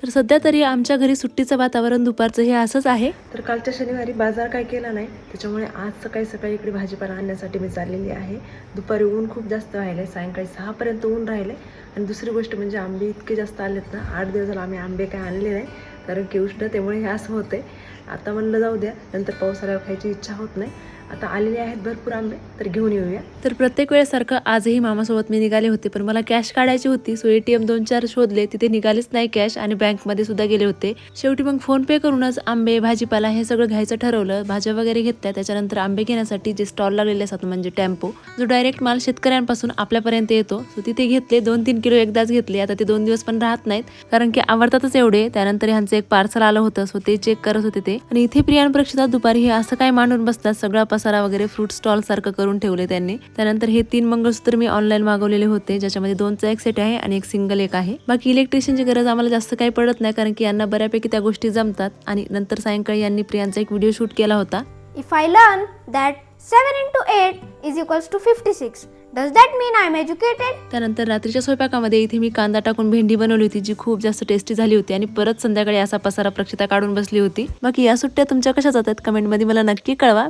तर सध्या तरी आमच्या घरी सुट्टीचं वातावरण दुपारचं हे असंच आहे. तर कालच्या शनिवारी बाजार काय केला नाही, त्याच्यामुळे आज सकाळी सकाळी इकडे भाजीपाला आणण्यासाठी मी चाललेली आहे. दुपारी ऊन खूप जास्त राहिले, सायंकाळी 6 पर्यंत ऊन राहिले. आणि दुसरी गोष्ट म्हणजे आंबे इतके जास्त आलेत ना, 8 दिवस झाला आम्ही आंबे काय आणले नाही, कारण की उष्णतेमुळे हे असं होते. आता म्हणलं जाऊ द्या, नंतर पाऊस आल्यावर खायची इच्छा होत नाही. आता आलेले आहेत भरपूर आंबे, तर घेऊन येऊया. तर प्रत्येक वेळेसारखं आजही मामासोबत मी निघाले होते, पण मला कॅश काढायची होती. सो ATM 2-4 शोधले, तिथे निघालेच नाही कॅश, आणि बँकमध्ये सुद्धा गेले होते. शेवटी मग फोन पे करूनच आंबे भाजीपाला हे सगळं घ्यायचं ठरवलं. भाज्या वगैरे घेतल्या, त्याच्यानंतर आंबे घेण्यासाठी जे स्टॉल लागलेले असतात म्हणजे टेम्पो, जो डायरेक्ट माल शेतकऱ्यांपासून आपल्यापर्यंत येतो, सो तिथे घेतले. 2-3 किलो एकदाच घेतले. आता ते 2 दिवस पण राहत नाहीत, कारण की आवडतातच एवढे. त्यानंतर ह्यांचं एक पार्सल आलं होतं, सो ते चेक करत होते ते. आणि इथे प्रिया आणि प्रक्षिता दुपारी हे असं काय मांडून बसतात, सगळा पसारा वगैरे फ्रूट स्टॉल सारखं करून ठेवले त्यांनी. त्यानंतर हे 3 मंगळसूत्र मी ऑनलाईन मागवलेले होते, ज्याच्यामध्ये 2चा एक सेट आहे आणि एक सिंगल एक आहे. बाकी इलेक्ट्रिशियनची गरज आम्हाला जास्त काही पडत नाही, कारण की यांना बऱ्यापैकी त्या गोष्टी जमतात. आणि नंतर सायंकाळी यांनी प्रियांचा एक व्हिडिओ शूट केला होता. If I learn that 7 into 8 is equals to 56, does that mean I am educated? त्यानंतर रात्रीच्या स्वयंपाकामध्ये इथे मी कांदा टाकून भेंडी बनवली होती, जी खूप जास्त टेस्टी झाली होती. आणि परत संध्याकाळी असा पसारा प्रक्षिता काढून बसली होती. बाकी या सुट्ट्या तुमच्या कशा जातात कमेंटमध्ये मला नक्की कळवा.